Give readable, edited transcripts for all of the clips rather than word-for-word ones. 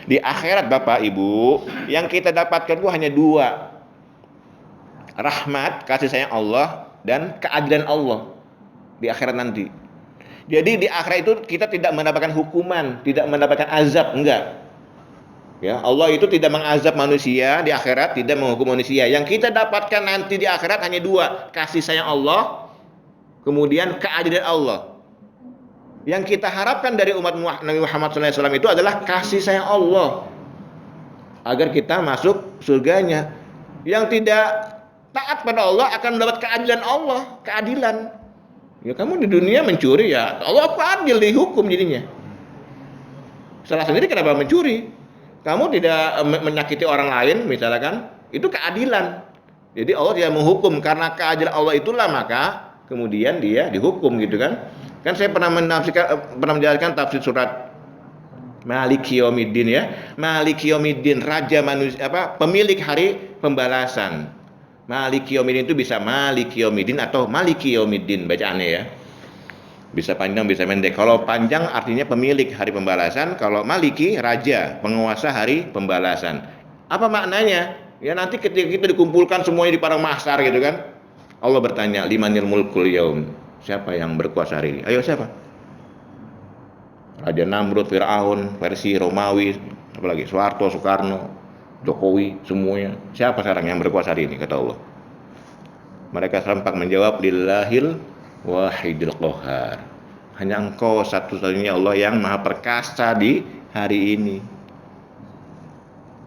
Di akhirat Bapak Ibu, yang kita dapatkan itu hanya dua. Rahmat, kasih sayang Allah, dan keadilan Allah di akhirat nanti. Jadi di akhirat itu kita tidak mendapatkan hukuman, tidak mendapatkan azab, enggak. Ya, Allah itu tidak mengazab manusia di akhirat, tidak menghukum manusia. Yang kita dapatkan nanti di akhirat hanya dua, kasih sayang Allah, kemudian keadilan Allah. Yang kita harapkan dari umat Nabi Muhammad SAW itu adalah kasih sayang Allah, agar kita masuk surganya. Yang tidak taat pada Allah akan mendapat keadilan Allah, keadilan. Ya kamu di dunia mencuri, ya Allah adil dihukum jadinya. Salah sendiri kenapa mencuri? Kamu tidak menyakiti orang lain misalkan, itu keadilan. Jadi Allah tidak menghukum, karena keadilan Allah itulah maka kemudian dia dihukum gitu kan. Kan saya pernah menjelaskan tafsir surat Maliki Yaumiddin ya. Maliki Yaumiddin, raja manusia, pemilik hari pembalasan. Maliki Yaumiddin itu bisa Maliki Yaumiddin atau Maliki Yaumiddin bacaannya ya. Bisa panjang, bisa pendek. Kalau panjang artinya pemilik hari pembalasan, kalau Maliki raja, penguasa hari pembalasan. Apa maknanya? Ya nanti ketika kita dikumpulkan semuanya di padang mahsyar gitu kan. Allah bertanya, limanil mulkul yaum. Siapa yang berkuasa hari ini? Ayo siapa? Raja Namrud, Firaun, versi Romawi, apalagi Soeharto, Soekarno, Jokowi, semuanya. Siapa sekarang yang berkuasa hari ini kata Allah? Mereka serempak menjawab, lillahil wahidil qahar. Hanya engkau satu-satunya Allah yang maha perkasa di hari ini.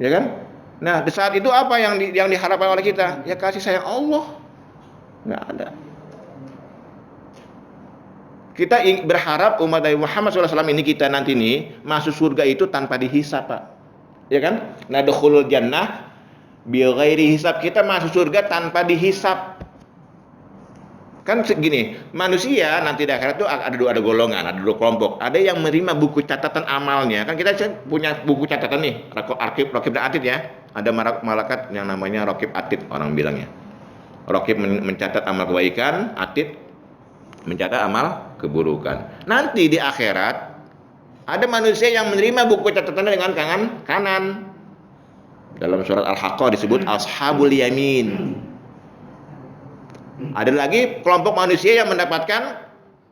Ya kan? Nah, di saat itu apa yang diharapkan oleh kita? Ya kasih sayang Allah. Nggak ada. Kita berharap umat Nabi Muhammad SAW ini, kita nanti nih masuk surga itu tanpa dihisab, Pak. Ya kan? Nadkhulul jannah bighairi hisab. Kita masuk surga tanpa dihisab. Kan segini, manusia nanti di akhirat itu ada golongan, ada dua kelompok. Ada yang menerima buku catatan amalnya. Kan kita punya buku catatan nih, Raqib dan Atid ya. Ada malaikat yang namanya Raqib Atid orang bilangnya. Raqib mencatat amal kebaikan, Atid mencatat amal keburukan. Nanti di akhirat ada manusia yang menerima buku catatannya dengan tangan kanan. Dalam surat Al-Haqqah disebut ashabul yamin. Ada lagi kelompok manusia yang mendapatkan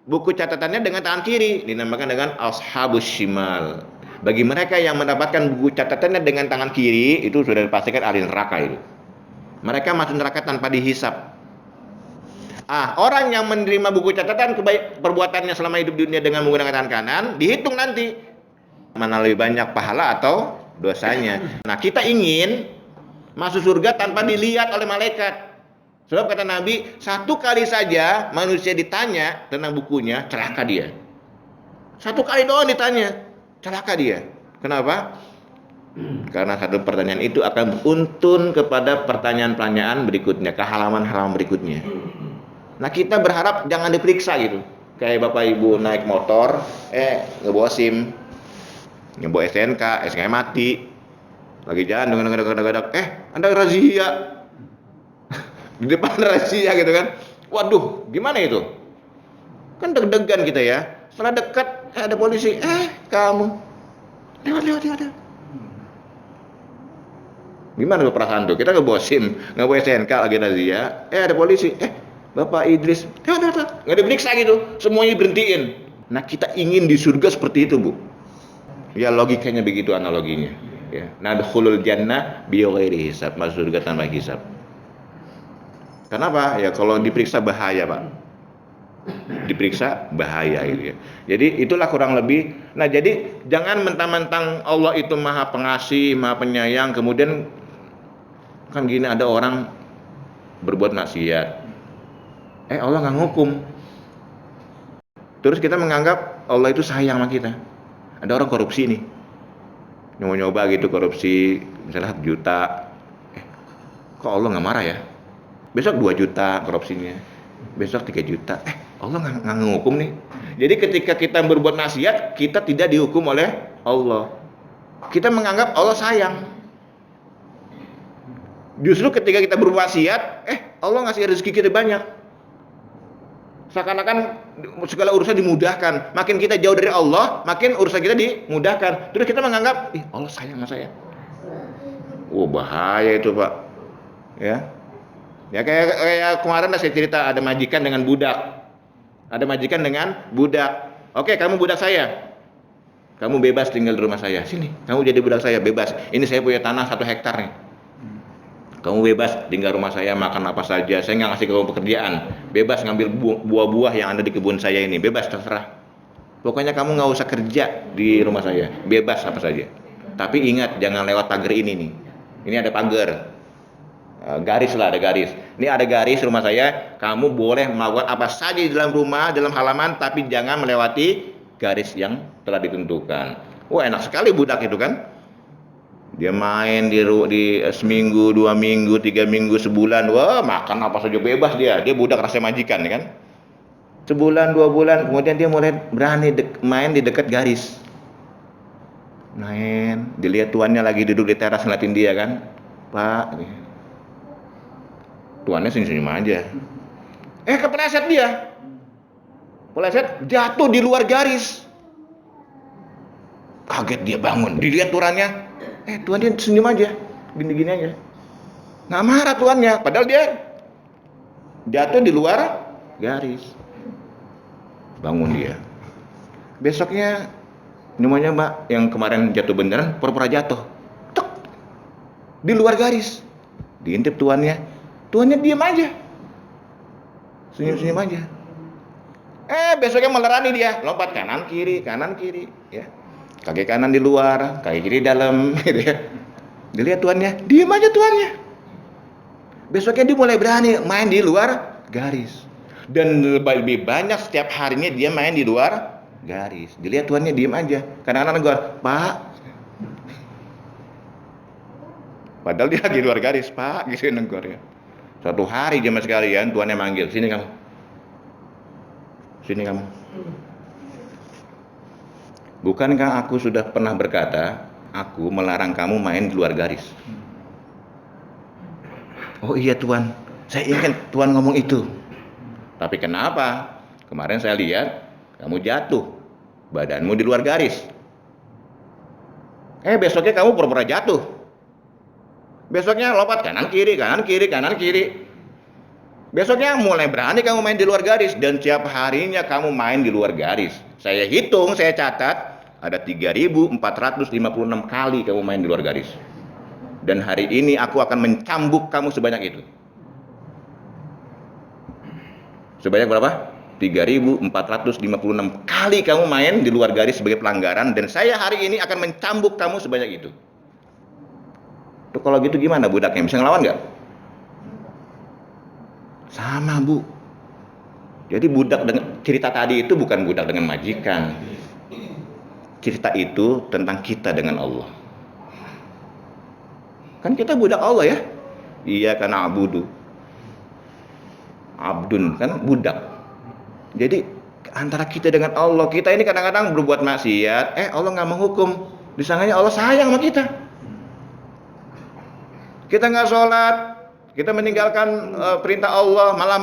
buku catatannya dengan tangan kiri, dinamakan dengan ashabus shimal. Bagi mereka yang mendapatkan buku catatannya dengan tangan kiri, itu sudah dipastikan ahli neraka itu. Mereka masuk neraka tanpa dihisap. Orang yang menerima buku catatan perbuatannya selama hidup di dunia dengan menggunakan tangan kanan, dihitung nanti mana lebih banyak pahala atau dosanya. Nah, kita ingin masuk surga tanpa dilihat oleh malaikat. Sebab kata Nabi, satu kali saja manusia ditanya tentang bukunya, celaka dia. Satu kali doang ditanya, celaka dia. Kenapa? Karena satu pertanyaan itu akan beruntun kepada pertanyaan-pertanyaan berikutnya, ke halaman-halaman berikutnya. Nah, kita berharap jangan diperiksa gitu. Kayak Bapak Ibu naik motor, ngebawa SIM, ngebawa SNK mati. Lagi jalan dengan Anda razia. Di depan rahasia gitu kan. Waduh, gimana itu? Kan deg-degan kita ya. Setelah dekat ada polisi, kamu lewat. Gimana tuh perasaan tuh? Kita ngebawa SIM, ngebawa SNK lagi razia, ada polisi, Bapak Idris, nggak diperiksa gitu, semuanya berhentiin. Nah, kita ingin di surga seperti itu, Bu. Ya logikanya begitu analoginya. Ya, nadkhulul jannah bighairi hisab, masuk surga tanpa hisab. Kenapa? Ya kalau diperiksa bahaya, Pak. Diperiksa bahaya gitu ya. Jadi itulah kurang lebih. Nah, jadi jangan mentang-mentang Allah itu maha pengasih, maha penyayang, kemudian kan gini ada orang berbuat maksiat. Allah nggak ngukum. Terus kita menganggap Allah itu sayang sama kita. Ada orang korupsi nih. Nyoba-nyoba gitu korupsi, misalnya 1 juta. Kok Allah nggak marah ya? Besok 2 juta korupsinya, besok 3 juta. Allah nggak ngukum nih. Jadi ketika kita berbuat maksiat, kita tidak dihukum oleh Allah. Kita menganggap Allah sayang. Justru ketika kita berbuat maksiat, Allah ngasih rezeki kita banyak. Seakan-akan segala urusan dimudahkan. Makin kita jauh dari Allah, makin urusan kita dimudahkan. Terus kita menganggap, Allah sayang sama saya. Bahaya itu, Pak. Ya. Ya kayak kemarin saya cerita ada majikan dengan budak. Ada majikan dengan budak. Oke, kamu budak saya. Kamu bebas tinggal di rumah saya. Sini, kamu jadi budak saya, bebas. Ini saya punya tanah 1 hektar nih. Kamu bebas tinggal rumah saya, makan apa saja. Saya nggak ngasih kamu pekerjaan. Bebas ngambil buah-buah yang ada di kebun saya ini. Bebas, terserah. Pokoknya kamu nggak usah kerja di rumah saya. Bebas apa saja. Tapi ingat, jangan lewat pagar ini nih. Ini ada pagar. Garis lah, ada garis. Ini ada garis rumah saya. Kamu boleh melakukan apa saja di dalam rumah, dalam halaman. Tapi jangan melewati garis yang telah ditentukan. Wah, enak sekali budak itu kan. Dia main di seminggu, 2 minggu, 3 minggu, sebulan. Wah, makan apa saja bebas dia. Dia budak rasa majikan kan. Sebulan, 2 bulan, kemudian dia mulai berani main di dekat garis. Main, dilihat tuannya lagi duduk di teras ngeliatin dia kan. Pak, tuannya senyum-senyum aja. Kepleset dia. Kepleset, jatuh di luar garis. Kaget dia bangun, dilihat tuannya. Tuan dia senyum aja, gini-gini aja. Nggak marah tuannya, padahal dia jatuh di luar garis. Bangun dia. Besoknya, namanya Mbak, yang kemarin jatuh beneran, pura-pura jatuh. Tuk, di luar garis. Diintip tuannya. Tuannya diam aja. Senyum-senyum aja. Besoknya melerani dia, lompat kanan kiri, ya. Kaki kanan di luar, kaki kiri dalam, gitu ya. Dilihat tuannya, diam aja tuannya. Besoknya dia mulai berani main di luar garis. Dan lebih banyak setiap harinya dia main di luar garis. Dilihat tuannya diam aja. Kadang-kadang negor, Pak. Padahal dia lagi di luar garis, Pak, gitu negor ya. Suatu hari jemaah sekalian, tuannya manggil, sini kamu. Sini kamu. Bukankah aku sudah pernah berkata, aku melarang kamu main di luar garis? Oh iya Tuan, saya ingat Tuan ngomong itu. Tapi kenapa? Kemarin saya lihat kamu jatuh, badanmu di luar garis. Besoknya kamu pura-pura jatuh. Besoknya lompat kanan kiri. Besoknya mulai berani kamu main di luar garis. Dan tiap harinya kamu main di luar garis. Saya hitung, saya catat, ada 3.456 kali kamu main di luar garis. Dan hari ini aku akan mencambuk kamu sebanyak itu. Sebanyak berapa? 3.456 kali kamu main di luar garis sebagai pelanggaran. Dan saya hari ini akan mencambuk kamu sebanyak itu. Tuh kalau gitu gimana budaknya? Bisa ngelawan nggak? Sama Bu. Jadi budak dengan cerita tadi itu bukan budak dengan majikan. Cerita itu tentang kita dengan Allah. Kan kita budak Allah ya. Iya karena abudu. Abdun kan budak. Jadi antara kita dengan Allah, kita ini kadang-kadang berbuat maksiat, Allah nggak menghukum. Disangkanya Allah sayang sama kita. Kita nggak sholat, kita meninggalkan perintah Allah, malah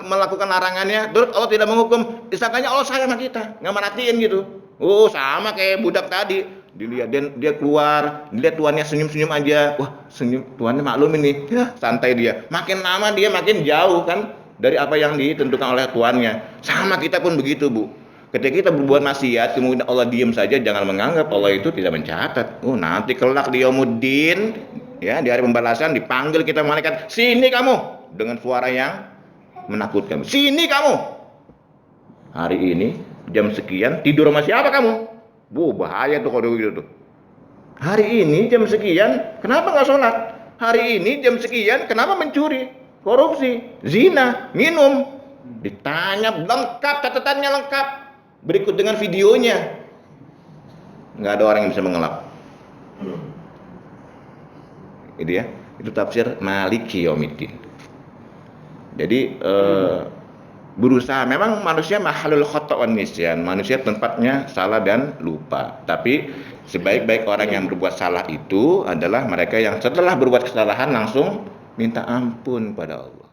melakukan larangannya, terus Allah tidak menghukum. Disangkanya Allah sayang sama kita, nggak merhatiin gitu. Sama kayak budak tadi. Dilihat dia keluar, dilihat tuannya senyum-senyum aja. Wah, senyum tuannya maklum ini. Ya, santai dia. Makin lama dia makin jauh kan dari apa yang ditentukan oleh tuannya. Sama kita pun begitu, Bu. Ketika kita berbuat maksiat, kemudian Allah diam saja, jangan menganggap Allah itu tidak mencatat. Nanti kelak di yaumuddin, ya, di hari pembalasan dipanggil kita malaikat, "Sini kamu," dengan suara yang menakutkan. "Sini kamu. Hari ini jam sekian tidur sama siapa kamu?" Bahaya tuh kalau begitu tuh. Hari ini jam sekian, kenapa nggak sholat? Hari ini jam sekian, kenapa mencuri, korupsi, zina, minum? Ditanya lengkap, catatannya lengkap. Berikut dengan videonya. Nggak ada orang yang bisa mengelak. Itu ya, itu tafsir Maliki Yaumiddin. Jadi berusaha, memang manusia mahalul khata' wan nisyan, manusia tempatnya salah dan lupa. Tapi sebaik-baik orang yang berbuat salah itu adalah mereka yang setelah berbuat kesalahan langsung minta ampun pada Allah.